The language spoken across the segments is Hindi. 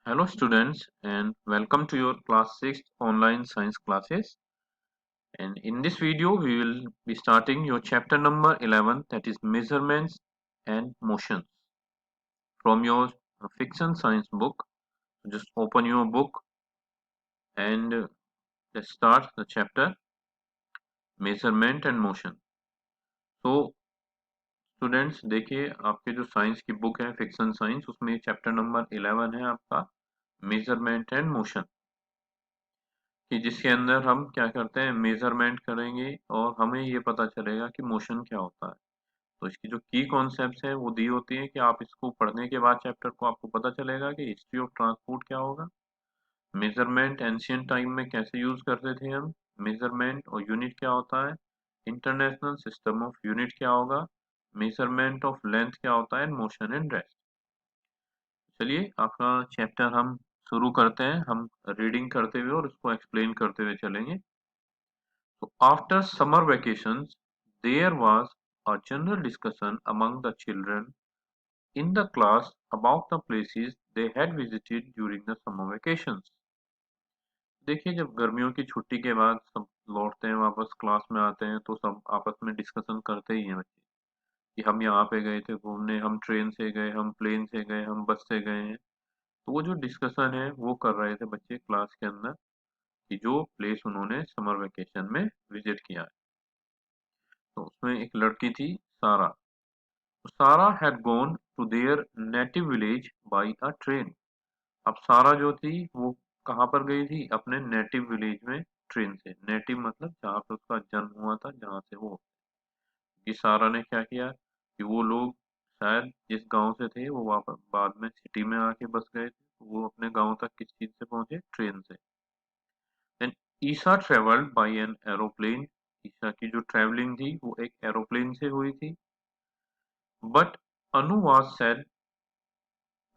Hello students and welcome to your class 6 online science classes, and in this video we will be starting your chapter number 11, that is measurements and motions, from your fiction science book. So just open your book and let's start the chapter measurement and motion. So students देखिए, आपके जो साइंस की बुक है फिक्शन साइंस, उसमें चैप्टर नंबर 11 है आपका मेजरमेंट एंड मोशन, कि जिसके अंदर हम क्या करते हैं, मेजरमेंट करेंगे और हमें ये पता चलेगा कि मोशन क्या होता है। तो इसकी जो की कॉन्सेप्ट्स है वो दी होती है कि आप इसको पढ़ने के बाद चैप्टर को आपको पता चलेगा कि हिस्ट्री ऑफ ट्रांसपोर्ट क्या होगा, मेजरमेंट एंशियंट टाइम में कैसे यूज करते थे हम, मेजरमेंट और यूनिट क्या होता है, इंटरनेशनल सिस्टम ऑफ यूनिट क्या होगा, मेजरमेंट ऑफ लेंथ क्या होता है, मोशन एंड रेस्ट। चलिए आपका चैप्टर हम शुरू करते हैं, हम रीडिंग करते हुए और उसको एक्सप्लेन करते हुए चलेंगे। So after summer vacations, there was a general discussion among the children in the class about the places they had visited during the summer vacations. देखिए, जब गर्मियों की छुट्टी के बाद सब लौटते हैं, वापस क्लास में आते हैं, तो सब आपस में डिस्कशन करते ही हैं बच्चे कि हम यहाँ पे गए थे घूमने, हम ट्रेन से गए, हम प्लेन से गए, हम बस से गए हैं। तो वो जो डिस्कशन है वो कर रहे थे बच्चे क्लास के अंदर, कि जो प्लेस उन्होंने समर वेकेशन में विजिट किया है। तो उसमें एक लड़की थी, सारा। तो Sara had gone to their native village by a train. अब सारा जो थी वो कहाँ पर गई थी, अपने नेटिव विलेज में ट्रेन से। नेटिव मतलब जहाँ पे उसका जन्म हुआ था, जहाँ से वो, कि सारा ने क्या किया कि वो लोग शायद जिस गांव से थे वो वापस बाद में सिटी में आके बस गए थे, तो वो अपने गांव तक किस चीज से पहुंचे, ट्रेन से। Then Isa travelled by an aeroplane. Isa की जो ट्रेवलिंग थी वो एक एरोप्लेन से हुई थी। But Anu was sad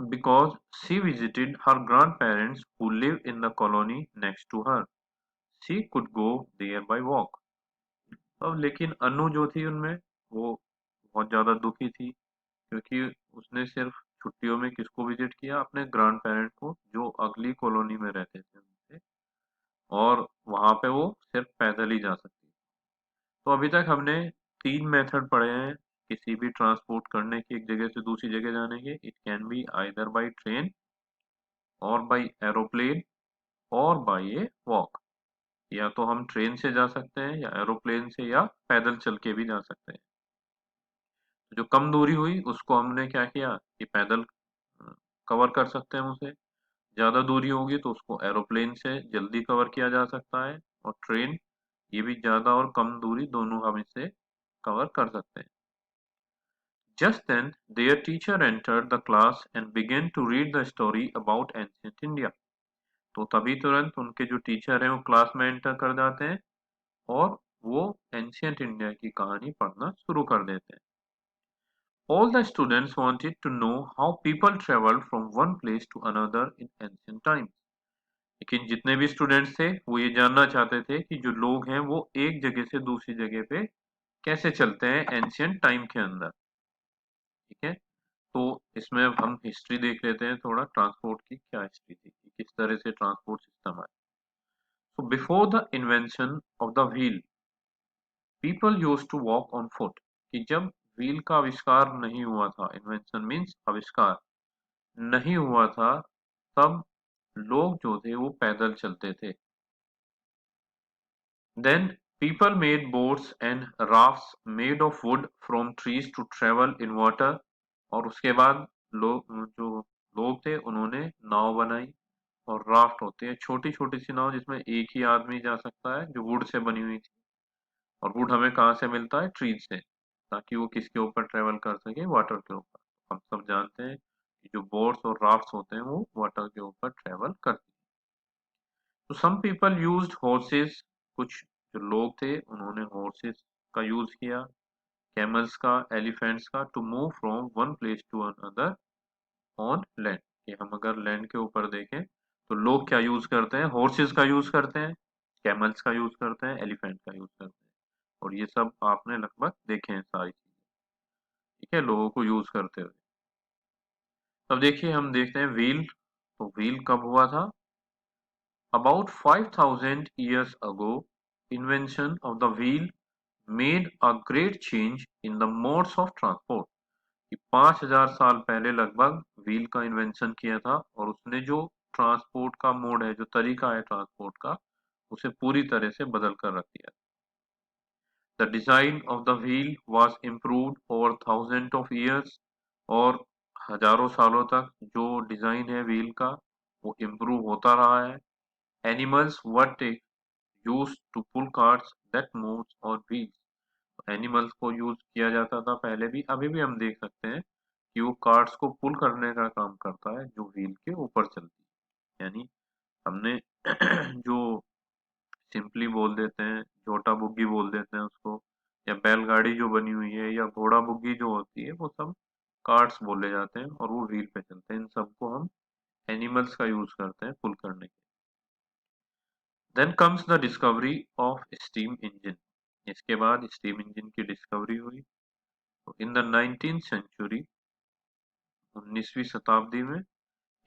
because she visited her grandparents who live in the colony next to her. She could go there by walk. अब लेकिन अनु जो थी उनमें, वो बहुत ज्यादा दुखी थी, क्योंकि उसने सिर्फ छुट्टियों में किसको विजिट किया, अपने ग्रैंड पेरेंट को, जो अगली कॉलोनी में रहते थे उनसे, और वहां पे वो सिर्फ पैदल ही जा सकती। तो अभी तक हमने तीन मेथड पढ़े हैं किसी भी ट्रांसपोर्ट करने की, एक जगह से दूसरी जगह जाने के। It can be either by train और बाई एरोप्लेन और बाई ए वॉक। या तो हम ट्रेन से जा सकते हैं, या एरोप्लेन से, या पैदल चल के भी जा सकते हैं। जो कम दूरी हुई उसको हमने क्या किया कि पैदल कवर कर सकते हैं उसे। ज्यादा दूरी होगी तो उसको एरोप्लेन से जल्दी कवर किया जा सकता है, और ट्रेन, ये भी ज्यादा और कम दूरी दोनों हम इसे कवर कर सकते हैं। Just then, their teacher entered the class and began to read the story about ancient India. तो तभी तुरंत उनके जो टीचर हैं वो क्लास में एंटर कर जाते हैं और वो एंशियंट इंडिया की कहानी पढ़ना शुरू कर देते हैं। All the students wanted to know how people traveled from one place to another in ancient times. लेकिन जितने भी स्टूडेंट्स थे वो ये जानना चाहते थे कि जो लोग हैं वो एक जगह से दूसरी जगह पे कैसे चलते हैं एंशियंट टाइम के अंदर। ठीक है, तो इसमें अब हम हिस्ट्री देख लेते हैं थोड़ा, ट्रांसपोर्ट की क्या हिस्ट्री थी, कि किस तरह से ट्रांसपोर्ट सिस्टम आया। So before the invention of the wheel, people used to walk on foot। कि जब व्हील का आविष्कार नहीं हुआ था, इन्वेंशन मीन्स आविष्कार नहीं हुआ था, तब लोग जो थे वो पैदल चलते थे। Then people made boats and rafts made of wood from trees to travel in water। और उसके बाद लोग थे उन्होंने नाव बनाई, और राफ्ट होते हैं छोटी छोटी सी नाव जिसमें एक ही आदमी जा सकता है, जो वुड से बनी हुई थी। और वुड हमें कहाँ से मिलता है, ट्रीज से, ताकि वो किसके ऊपर ट्रेवल कर सके, वाटर के ऊपर। हम सब जानते हैं कि जो बोट्स और राफ्ट्स होते हैं वो वाटर के ऊपर ट्रेवल करते हैं। तो सम पीपल यूज्ड हॉर्सेस। कुछ जो लोग थे उन्होंने हॉर्सेस का यूज किया, कैमल्स का, एलिफेंट्स का, to move from one place to another on land. कि हम अगर लैंड के ऊपर देखें तो लोग क्या यूज करते हैं, हॉर्सेस का यूज करते हैं, कैमल्स का यूज करते हैं, एलिफेंट का यूज करते हैं। और ये सब आपने लगभग देखे हैं सारी चीजें, ठीक है, लोगों को यूज करते हुए। अब देखिए हम देखते हैं व्हील। तो व्हील कब हुआ था? About 5,000 years ago, invention of the wheel made a great change in the modes of transport. कि 5,000 साल पहले लगभग व्हील का इन्वेंशन किया था और उसने जो ट्रांसपोर्ट का मोड है, जो तरीका है ट्रांसपोर्ट का, उसे पूरी तरह से बदल कर रख दिया। The design of the wheel was improved over thousands of years और हजारों सालों तक जो डिजाइन है व्हील का वो इम्प्रूव होता रहा है। Animals were used to pull carts that moved on wheels। Animals को यूज किया जाता था पहले भी, अभी भी हम देख सकते हैं कि वो कार्ट्स को पुल करने का काम करता है जो व्हील के ऊपर चलती है। यानी हमने जो सिंपली बोल देते हैं, छोटा बुग्गी बोल देते हैं उसको, या बैलगाड़ी जो बनी हुई है या घोड़ा बुग्गी जो होती है, वो सब कार्ट्स बोले जाते हैं और वो व्हील पे चलते हैं। इन सबको हम एनिमल्स का यूज करते हैं पुल करने के। Then comes the discovery of steam engine. इसके बाद स्टीम इंजन की डिस्कवरी हुई। तो इन द 19th सेंचुरी, 19वीं शताब्दी में,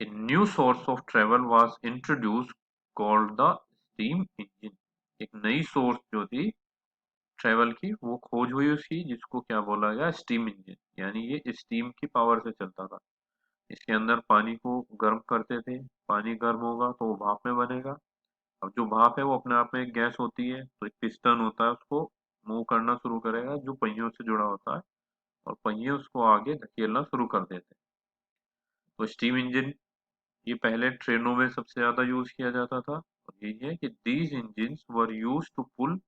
a new source of travel was introduced called the steam engine। एक नई सोर्स जो थी ट्रेवल की वो खोज हुई उसकी, जिसको क्या बोला गया? Steam engine. यानी ये स्टीम की पावर से चलता था। इसके अंदर पानी को गर्म करते थे, पानी गर्म होगा तो वो भाप में बनेगा। अब जो भाप है वो अपने आप में एक गैस होती है, तो एक पिस्टन होता है, उसको मूव करना शुरू करेगा जो पहियों से जुड़ा होता है, और पहिए उसको आगे धकेलना शुरू कर देते हैं। तो स्टीम इंजन ये पहले ट्रेनों में सबसे ज्यादा यूज किया जाता था, और यही है कि these engines were used to pull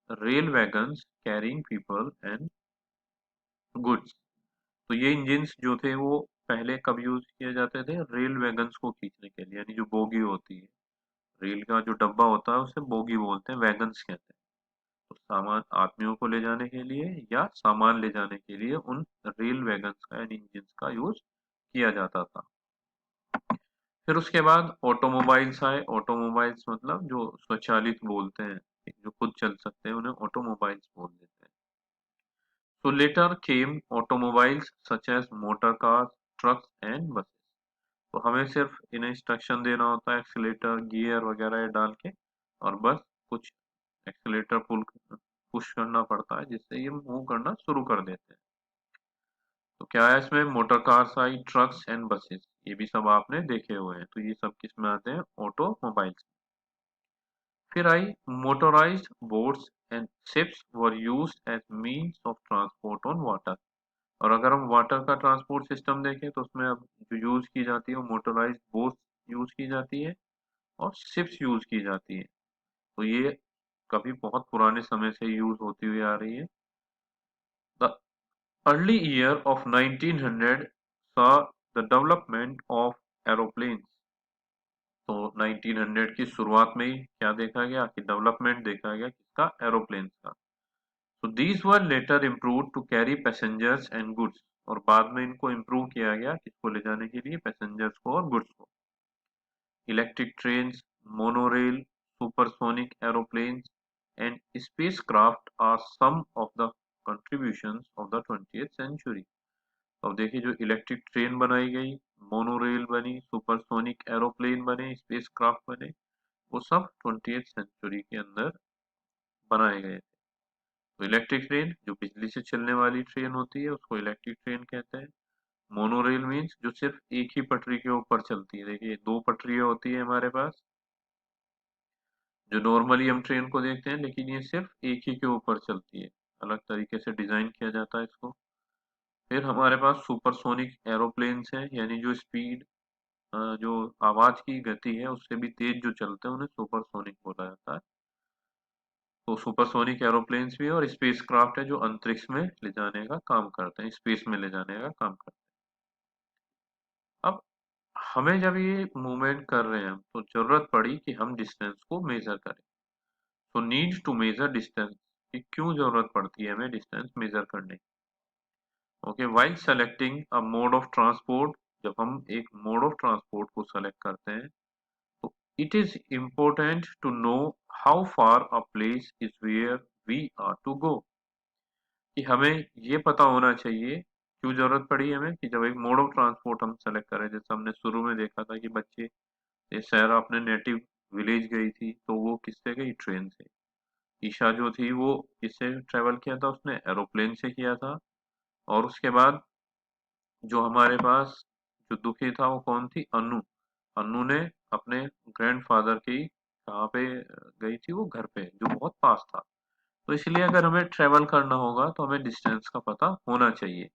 rail wagons carrying people and goods. तो ये इंजिन्स जो थे वो पहले कब यूज किए जाते थे? रेल वैगन्स को खींचने के लिए, यानी जो बोगी होती है, रेल का जो डब्बा होता है उसे बोगी बोलते हैं, वैगन्स कहते हैं। तो सामान, आदमियों को ले जाने के लिए या सामान ले जाने के लिए उन रेल वैगन्स का यानी इंजिन्स का यूज किया जाता था। फिर उसके बाद ऑटोमोबाइल्स आए। ऑटोमोबाइल्स मतलब जो स्वचालित बोलते हैं, जो खुद चल सकते हैं, उन्हें ऑटोमोबाइल्स बोल देते हैं। So later came automobiles such as motor cars, trucks and buses। तो हमें सिर्फ इन्हें इंस्ट्रक्शन देना होता है, एक्सीलेटर गियर वगैरह डाल के, और बस कुछ एक्सीलेटर पुश करना पड़ता है जिससे ये मूव करना शुरू कर देते हैं। तो क्या है इसमें? Motor cars I, trucks and buses, ये भी सब आपने देखे हुए हैं। तो ये सब किस में आते हैं? ऑटोमोबाइल्स। फिर आई motorised boats and ships were used as means of transport on water. और अगर हम वाटर का ट्रांसपोर्ट सिस्टम देखें तो उसमें अब जो यूज की जाती है वो मोटराइज्ड बोट्स यूज की जाती है और शिप्स यूज की जाती है। तो ये कभी बहुत पुराने समय से यूज होती हुई आ रही है। The early year of 1900 saw the development of aeroplanes। तो 1900 की शुरुआत में ही क्या देखा गया? कि डेवलपमेंट देखा गया किसका? एरोप्लेन का। So these were later improved to carry passengers and goods। और बाद में इनको इम्प्रूव किया गया किसको ले जाने के लिए? पैसेंजर्स को और गुड्स को। Electric trains, monorail, supersonic aeroplanes and spacecraft are some of the contributions of the 20th century. अब देखिए, जो इलेक्ट्रिक ट्रेन बनाई गई, मोनोरेल बनी, सुपरसोनिक एरोप्लेन बने, स्पेसक्राफ्ट बने, वो सब 20th सेंचुरी के अंदर बनाए गए। तो इलेक्ट्रिक ट्रेन जो बिजली से चलने वाली ट्रेन होती है उसको इलेक्ट्रिक ट्रेन कहते हैं। मोनोरेल मीन्स जो सिर्फ एक ही पटरी के ऊपर चलती है। देखिए, दो पटरियां होती है हमारे पास, जो नॉर्मली हम ट्रेन को देखते हैं, लेकिन ये सिर्फ एक ही के ऊपर चलती है। अलग तरीके से डिजाइन किया जाता है इसको। फिर हमारे पास सुपरसोनिक एरोप्लेन्स है, यानी जो स्पीड, जो आवाज की गति है उससे भी तेज जो चलते हैं उन्हें सुपरसोनिक बोला जाता है। तो सुपरसोनिक एरोप्लेन्स भी है, और स्पेसक्राफ्ट है जो अंतरिक्ष में ले जाने का काम करते हैं, स्पेस में ले जाने का काम करते हैं। अब हमें जब ये मूवमेंट कर रहे हैं तो जरूरत पड़ी कि हम डिस्टेंस को मेजर करें। तो नीड टू मेजर डिस्टेंस, कि क्यों जरूरत पड़ती है हमें डिस्टेंस मेजर करने की? Okay, while selecting a mode of transport, जब हम एक मोड ऑफ ट्रांसपोर्ट को सेलेक्ट करते हैं तो it is important to know how far a place is where we are to go. कि हमें ये पता होना चाहिए क्यों जरूरत पड़ी हमें कि जब एक मोड ऑफ ट्रांसपोर्ट हम सेलेक्ट करें, जैसे हमने शुरू में देखा था कि बच्चे ये सहरा अपने नेटिव विलेज गई थी, तो वो किससे गई? ट्रेन से। ईशा जो थी वो किससे ट्रेवल किया था? उसने एरोप्लेन से किया था। और उसके बाद जो हमारे पास जो दुखी था वो कौन थी? अनु। अनु ने अपने ग्रैंडफादर की कहाँ पे गई थी? वो घर पे, जो बहुत पास था। तो इसलिए अगर हमें ट्रेवल करना होगा तो हमें डिस्टेंस का पता होना चाहिए,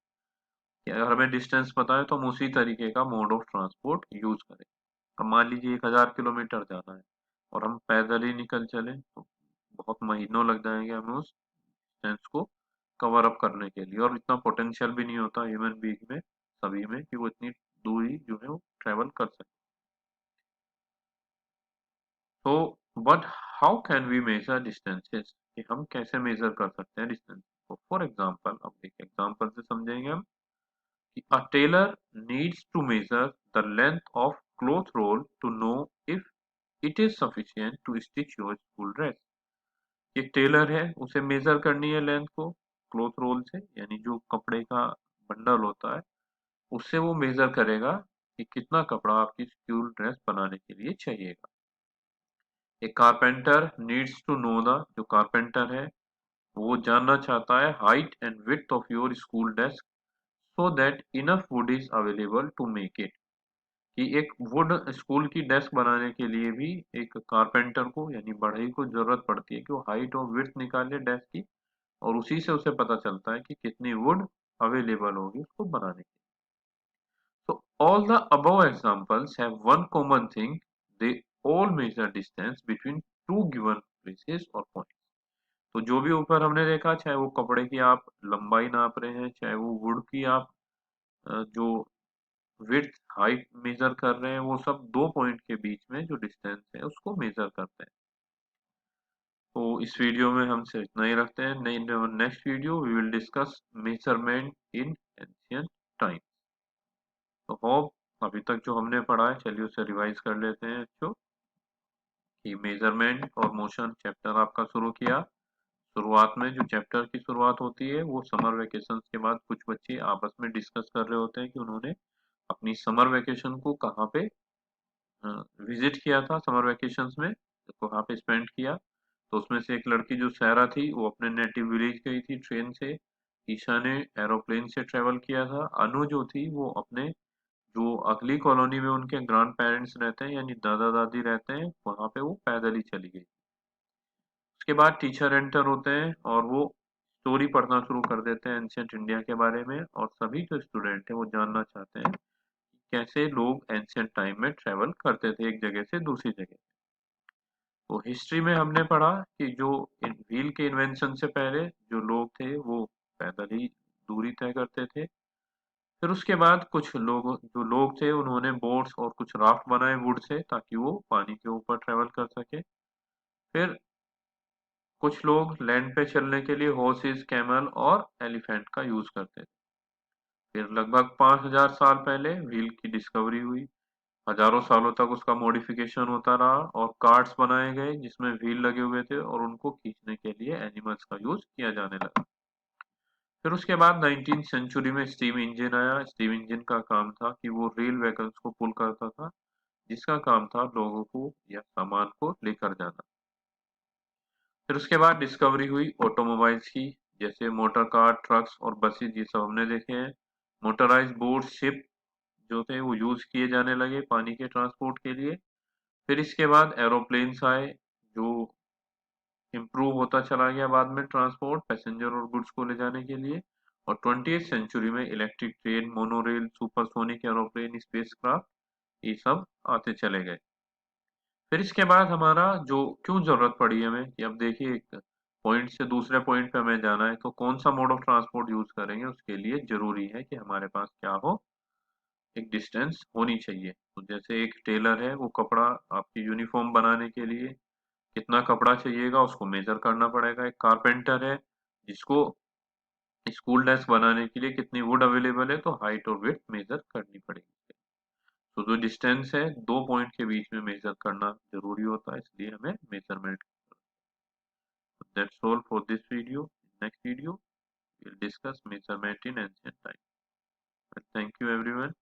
कि अगर हमें डिस्टेंस पता है तो हम उसी तरीके का मोड ऑफ ट्रांसपोर्ट यूज करें। अब मान लीजिए 1000 किलोमीटर जाना है और हम पैदल ही निकल चले तो बहुत महीनों लग जाएंगे हमें उस डिस्टेंस को कवर अप करने के लिए, और इतना पोटेंशियल भी नहीं होता ह्यूमन बीइंग में, सभी में, कि वो इतनी दूरी जो है वो ट्रेवल कर सके। तो but how can we measure distances, कि हम कैसे मेजर कर सकते हैं डिस्टेंस को? फॉर एग्जांपल, अब एक एग्जांपल से समझेंगे हम कि a tailor needs to measure the length of cloth roll to know if it is sufficient to stitch your school dress। एक टेलर है, उसे मेजर करनी है लेंथ को क्लॉथ रोल से, यानी जो कपड़े का बंडल होता है उससे वो मेजर करेगा कि कितना कपड़ा आपकी स्कूल ड्रेस बनाने के लिए चाहिएगा। एक carpenter needs to know the, जो कारपेंटर है वो जानना चाहता है height and width of your school desk so that enough wood is available to make it. कि एक वुड स्कूल की डेस्क बनाने के लिए भी एक कारपेंटर को यानी बढ़ई को जरूरत पड़ती है कि वो हाइट और विड्थ निकाले डेस्क की, और उसी से उसे पता चलता है कि कितनी वुड अवेलेबल होगी उसको बनाने की। So all the above examples have one common thing: they all measure distance between two given places or points। तो जो भी ऊपर हमने देखा, चाहे वो कपड़े की आप लंबाई नाप रहे हैं, चाहे वो वुड की आप जो विड्थ हाइट मेजर कर रहे हैं, वो सब दो पॉइंट के बीच में जो डिस्टेंस है उसको मेजर करते हैं। तो इस वीडियो में हम सिर्फ इतना ही रखते हैं। Next video we will discuss measurement in ancient time. तो होप अभी तक जो हमने पढ़ा है, चलिए उसे रिवाइज कर लेते हैं बच्चों। कि मेजरमेंट और मोशन चैप्टर आपका शुरू किया। शुरुआत में जो चैप्टर की शुरुआत होती है वो समर वेकेशन के बाद कुछ बच्चे आपस में डिस्कस कर रहे होते हैं कि उन्होंने अपनी समर वेकेशन को कहाँ पे विजिट किया था, समर वेकेशंस में तो कहाँ पे स्पेंड किया। तो उसमें से एक लड़की जो सैरा थी वो अपने नेटिव विलेज गई थी ट्रेन से। ईशा ने एरोप्लेन से ट्रेवल किया था। अनु जो थी वो अपने जो अगली कॉलोनी में उनके ग्रैंड पेरेंट्स रहते हैं यानी दादा दादी रहते हैं, वहां पे वो पैदल ही चली गई। उसके बाद टीचर एंटर होते हैं और वो स्टोरी पढ़ना शुरू कर देते हैं एंशियंट इंडिया के बारे में, और सभी जो स्टूडेंट हैं वो जानना चाहते हैं कि कैसे लोग एंशियंट टाइम में ट्रेवल करते थे एक जगह से दूसरी जगह। तो हिस्ट्री में हमने पढ़ा कि जो व्हील के इन्वेंशन से पहले जो लोग थे वो पैदल ही दूरी तय करते थे। फिर उसके बाद कुछ लोग थे उन्होंने बोट्स और कुछ राफ्ट बनाए वुड से ताकि वो पानी के ऊपर ट्रेवल कर सके। फिर कुछ लोग लैंड पे चलने के लिए हॉर्सेस, कैमल और एलिफेंट का यूज करते थे। फिर लगभग 5000 साल पहले व्हील की डिस्कवरी हुई। हजारों सालों तक उसका मॉडिफिकेशन होता रहा और कार्ट्स बनाए गए जिसमें व्हील लगे हुए थे और उनको खींचने के लिए एनिमल्स का यूज किया जाने लगा। फिर उसके बाद 19th सेंचुरी में स्टीम इंजन आया। स्टीम इंजन का काम था कि वो रेल व्हीकल्स को पुल करता था, जिसका काम था लोगों को या सामान को लेकर जाना। फिर उसके बाद डिस्कवरी हुई ऑटोमोबाइल्स की, जैसे मोटर कार, ट्रक्स और बसेस, ये सब हमने देखे हैं। मोटराइज बोट, शिप जो थे वो यूज किए जाने लगे पानी के ट्रांसपोर्ट के लिए। फिर इसके बाद एरोप्लेन्स आए जो इम्प्रूव होता चला गया बाद में ट्रांसपोर्ट पैसेंजर और गुड्स को ले जाने के लिए। और 20th सेंचुरी में electric train, monorail, supersonic aeroplane, spacecraft, ये सब आते चले गए। फिर इसके बाद हमारा जो क्यों जरूरत पड़ी हमें कि अब देखिए एक पॉइंट से दूसरे पॉइंट पे हमें जाना है तो कौन सा मोड ऑफ ट्रांसपोर्ट यूज करेंगे, उसके लिए जरूरी है कि हमारे पास क्या हो, एक डिस्टेंस होनी चाहिए। तो जैसे एक टेलर है वो कपड़ा आपकी यूनिफॉर्म बनाने के लिए कितना कपड़ा चाहिएगा उसको मेजर करना पड़ेगा। एक कारपेंटर है जिसको स्कूल डेस्क बनाने के लिए कितनी वुड अवेलेबल है तो हाइट और विड्थ मेजर करनी पड़ेगी। तो जो डिस्टेंस है दो पॉइंट के बीच में मेजर करना जरूरी होता है, इसलिए हमें measurement. That's all for this video. Next video we'll discuss measurement in ancient times. Thank you everyone.